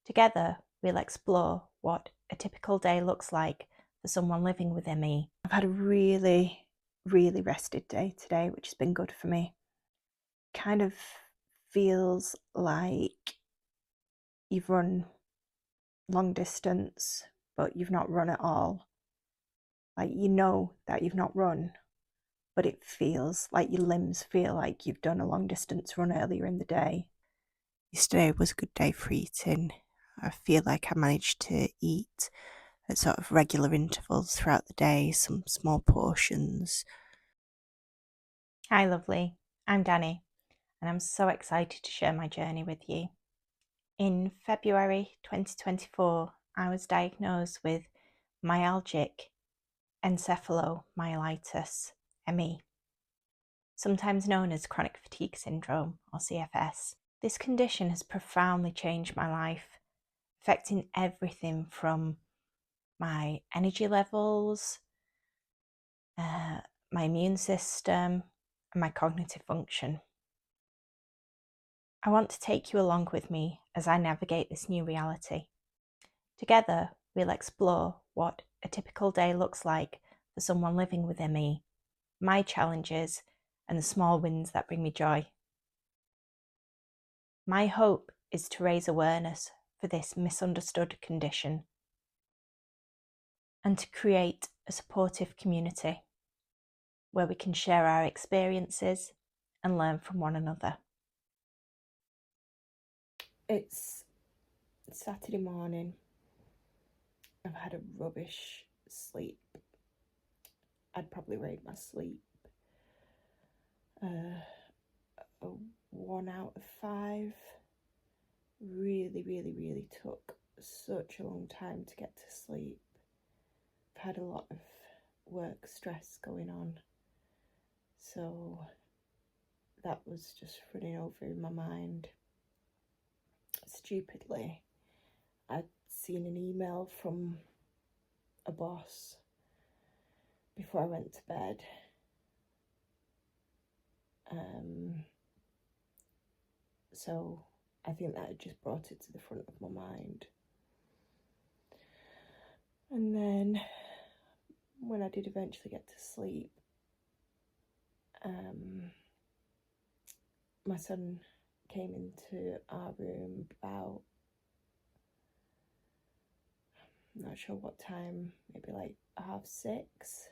Together, we'll explore what a typical day looks like for someone living with ME. I've had a really rested day today, which has been good for me. Kind of feels like you've run long distance, but you've not run at all. Like, you know that you've not run, but it feels like your limbs feel like you've done a long distance run earlier in the day. Yesterday was a good day for eating. I feel like I managed to eat at sort of regular intervals throughout the day, some small portions. Hi lovely, I'm Danny, and I'm so excited to share my journey with you. In February 2024, I was diagnosed with myalgic encephalitis, ME, sometimes known as chronic fatigue syndrome or CFS. This condition has profoundly changed my life, affecting everything from my energy levels, my immune system, and my cognitive function. I want to take you along with me as I navigate this new reality. Together, we'll explore what a typical day looks like for someone living with ME, my challenges, and the small wins that bring me joy. My hope is to raise awareness for this misunderstood condition and to create a supportive community where we can share our experiences and learn from one another. It's Saturday morning. I've had a rubbish sleep. I'd probably rate my sleep a 1 out of 5. Really took such a long time to get to sleep. I've had a lot of work stress going on, so that was just running over in my mind. Stupidly, I'd seen an email from a boss before I went to bed. So I think that had just brought it to the front of my mind. And then when I did eventually get to sleep, my son came into our room about, I'm not sure what time, maybe like 6:30.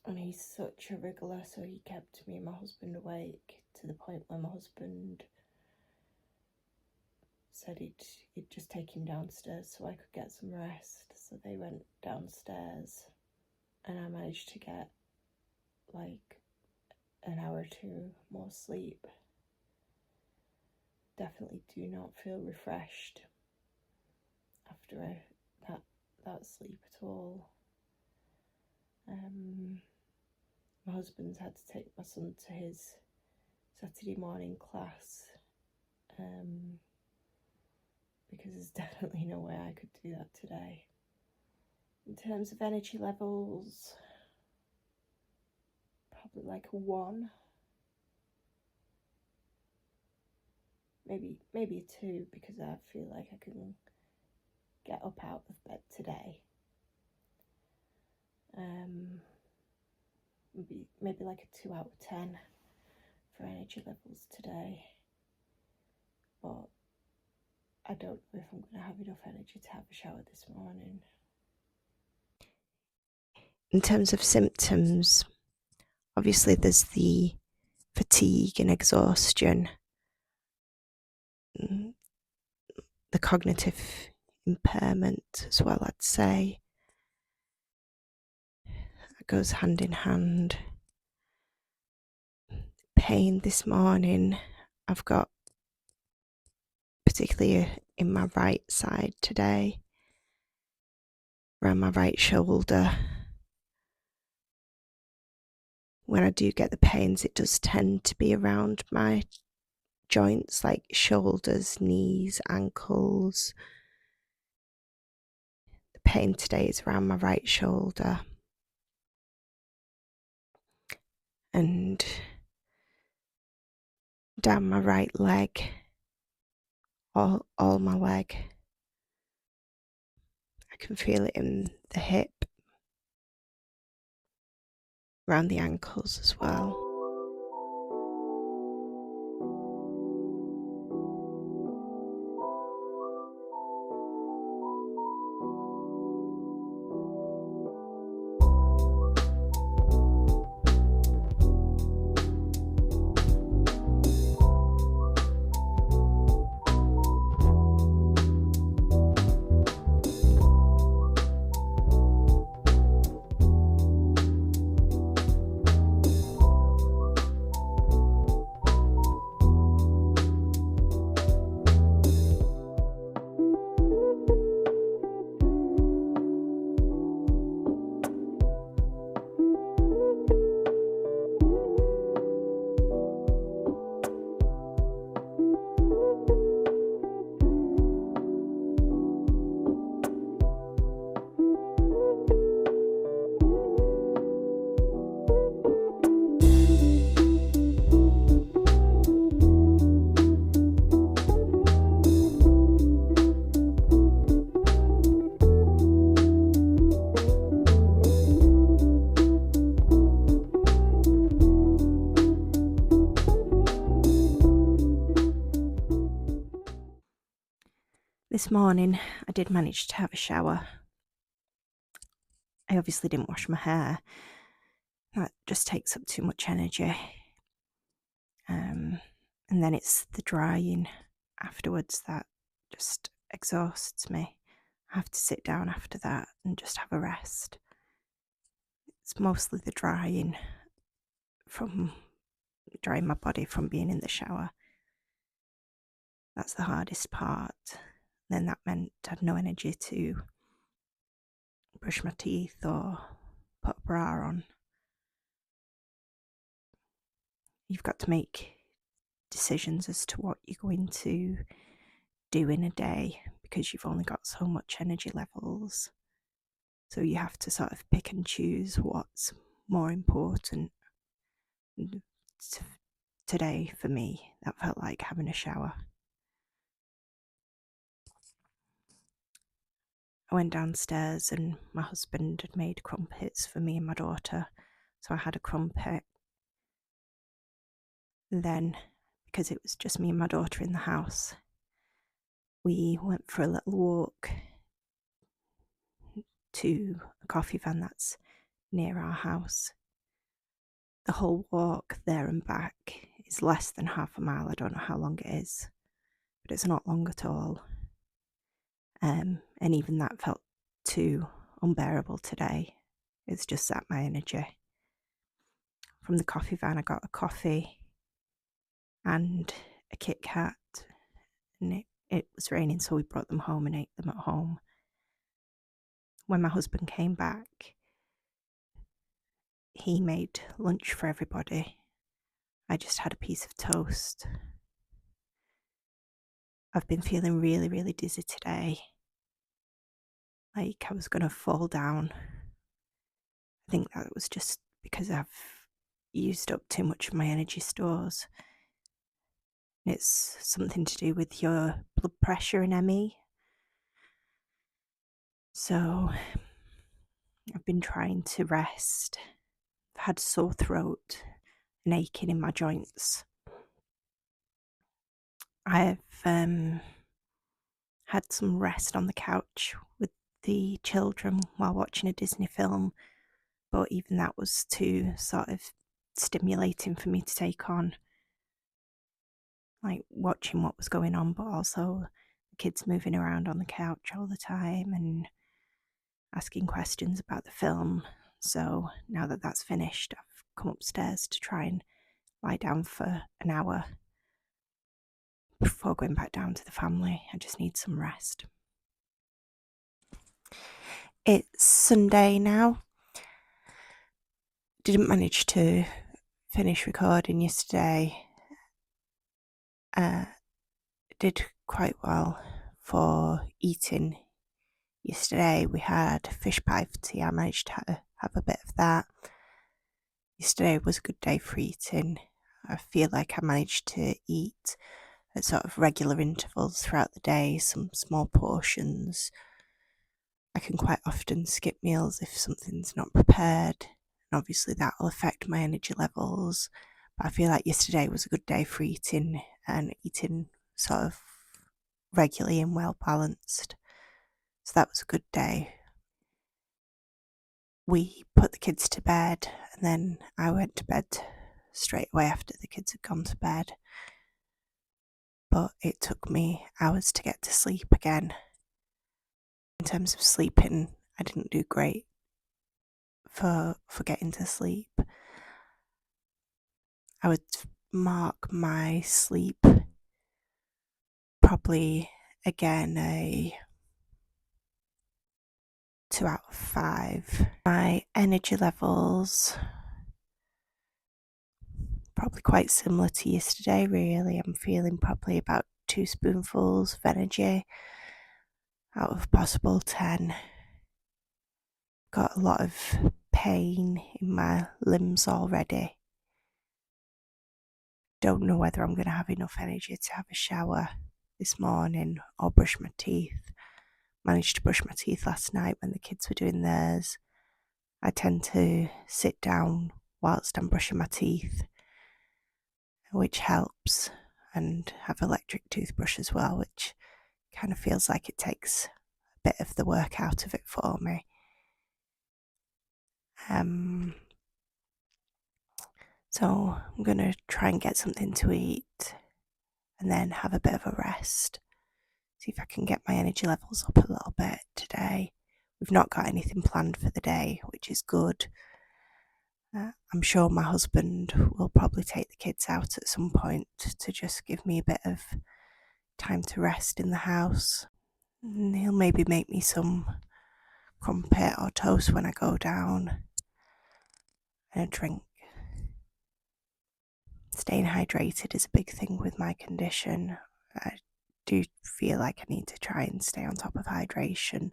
And he's such a wriggler, so he kept me and my husband awake to the point where my husband said he'd just take him downstairs so I could get some rest. So they went downstairs and I managed to get like an hour or two more sleep. Definitely do not feel refreshed after that sleep at all. My husband's had to take my son to his Saturday morning class because there's definitely no way I could do that today. In terms of energy levels, probably like a 1, maybe a 2, because I feel like I can get up out of bed today. Maybe like a 2 out of 10 for energy levels today, but I don't know if I'm going to have enough energy to have a shower this morning. In terms of symptoms, obviously there's the fatigue and exhaustion, the cognitive impairment as well, I'd say. It goes hand in hand. Pain this morning, I've got particularly in my right side today, around my right shoulder. When I do get the pains, it does tend to be around my joints, like shoulders, knees, ankles. The pain today is around my right shoulder and down my right leg. all my leg. I can feel it in the hip, around the ankles as well. This morning I did manage to have a shower. I obviously didn't wash my hair. That just takes up too much energy. And then it's the drying afterwards that just exhausts me. I have to sit down after that and just have a rest. It's mostly the drying my body from being in the shower. That's the hardest part. Then that meant I had no energy to brush my teeth or put a bra on. You've got to make decisions as to what you're going to do in a day because you've only got so much energy levels. So you have to sort of pick and choose what's more important. And today, for me, that felt like having a shower. I went downstairs and my husband had made crumpets for me and my daughter. So I had a crumpet. And then, because it was just me and my daughter in the house, we went for a little walk to a coffee van that's near our house. The whole walk there and back is less than half a mile. I don't know how long it is, but it's not long at all. And even that felt too unbearable today. It's just zapped my energy. From the coffee van, I got a coffee and a Kit Kat, and it was raining, so we brought them home and ate them at home. When my husband came back, he made lunch for everybody. I just had a piece of toast. I've been feeling really, really dizzy today. Like I was going to fall down. I think that was just because I've used up too much of my energy stores. It's something to do with your blood pressure and ME. So I've been trying to rest. I've had sore throat and aching in my joints. I've had some rest on the couch with the children while watching a Disney film, but even that was too sort of stimulating for me to take on, like watching what was going on, but also the kids moving around on the couch all the time and asking questions about the film. So now that that's finished, I've come upstairs to try and lie down for an hour before going back down to the family. I just need some rest. It's Sunday now. Didn't manage to finish recording yesterday. Did quite well for eating. Yesterday we had fish pie for tea. I managed to have a bit of that. Yesterday was a good day for eating. I feel like I managed to eat at sort of regular intervals throughout the day, some small portions. I can quite often skip meals if something's not prepared, and obviously that will affect my energy levels. But I feel like yesterday was a good day for eating, and eating sort of regularly and well balanced. So that was a good day. We put the kids to bed, and then I went to bed straight away after the kids had gone to bed. But it took me hours to get to sleep again. In terms of sleeping, I didn't do great for getting to sleep. I would mark my sleep probably again a 2 out of 5. My energy levels probably quite similar to yesterday, really. I'm feeling probably about 2 spoonfuls of energy out of possible 10. Got a lot of pain in my limbs already. Don't know whether I'm going to have enough energy to have a shower this morning or brush my teeth. Managed to brush my teeth last night when the kids were doing theirs. I tend to sit down whilst I'm brushing my teeth, which helps, and have electric toothbrush as well, which kind of feels like it takes a bit of the work out of it for me. So I'm going to try and get something to eat and then have a bit of a rest. See if I can get my energy levels up a little bit today. We've not got anything planned for the day, which is good. I'm sure my husband will probably take the kids out at some point to just give me a bit of time to rest in the house. And he'll maybe make me some crumpet or toast when I go down, and a drink. Staying hydrated is a big thing with my condition. I do feel like I need to try and stay on top of hydration,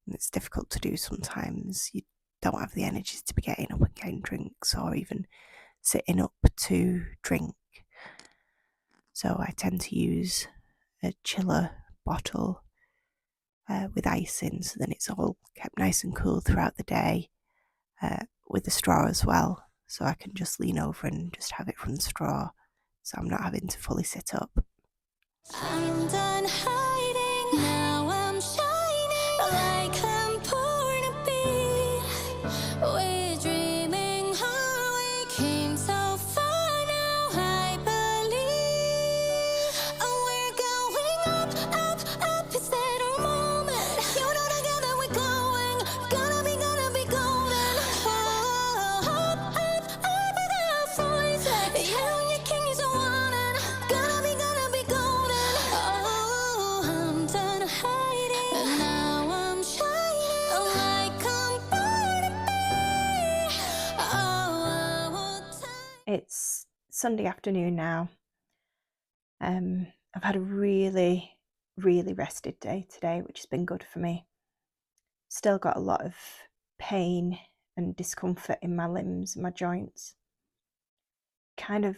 and it's difficult to do sometimes. You don't have the energy to be getting up and getting drinks, or even sitting up to drink. So I tend to use a chiller bottle with ice in, so then it's all kept nice and cool throughout the day, with a straw as well, so I can just lean over and just have it from the straw, so I'm not having to fully sit up. I'm done hiding, now I'm shining like I'm born to be. We're dreaming how we came so far, now I believe. Oh, we're going up, up, up, it's that our moment. You know together we're going, gonna be golden. Oh, up, up, up without voices. You and your king is a wanting, gonna be golden. Oh, I'm done hiding, and now I'm shining like I'm born to be. It's Sunday afternoon now. I've had a really rested day today, which has been good for me. Still got a lot of pain and discomfort in my limbs, my joints. Kind of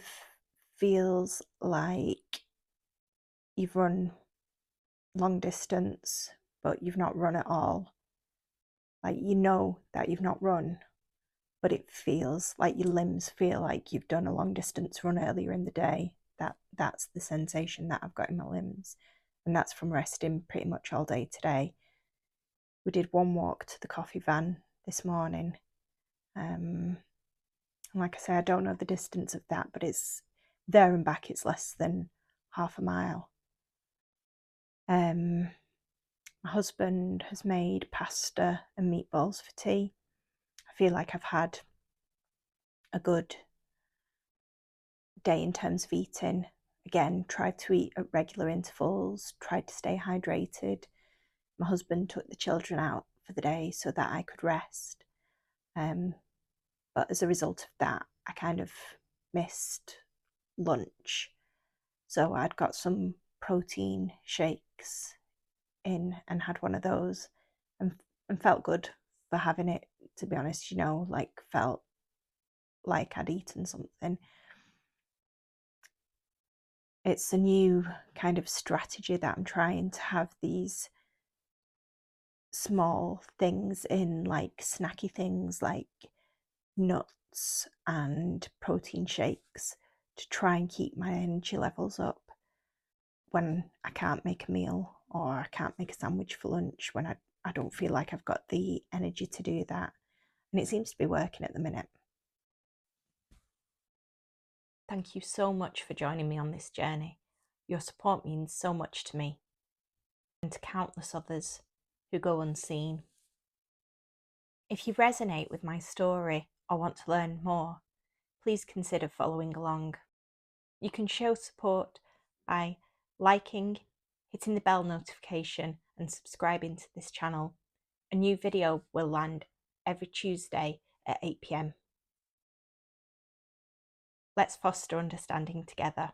feels like you've run long distance, but you've not run at all. Like, you know that you've not run, but it feels like your limbs feel like you've done a long distance run earlier in the day. That's the sensation that I've got in my limbs, and that's from resting pretty much all day today. We did one walk to the coffee van this morning. And like I say, I don't know the distance of that, but it's there and back, it's less than half a mile. My husband has made pasta and meatballs for tea. I feel like I've had a good day in terms of eating. Again, tried to eat at regular intervals, tried to stay hydrated. My husband took the children out for the day so that I could rest. But as a result of that, I kind of missed lunch. So I'd got some protein shakes in and had one of those, and felt good for having it, to be honest, like felt like I'd eaten something. It's a new kind of strategy that I'm trying to have these small things in, like snacky things like nuts and protein shakes, to try and keep my energy levels up when I can't make a meal or I can't make a sandwich for lunch, when I don't feel like I've got the energy to do that. And it seems to be working at the minute. Thank you so much for joining me on this journey. Your support means so much to me and to countless others who go unseen. If you resonate with my story or want to learn more, please consider following along. You can show support by liking, hitting the bell notification and subscribing to this channel. A new video will land every Tuesday at 8 p.m. Let's foster understanding together.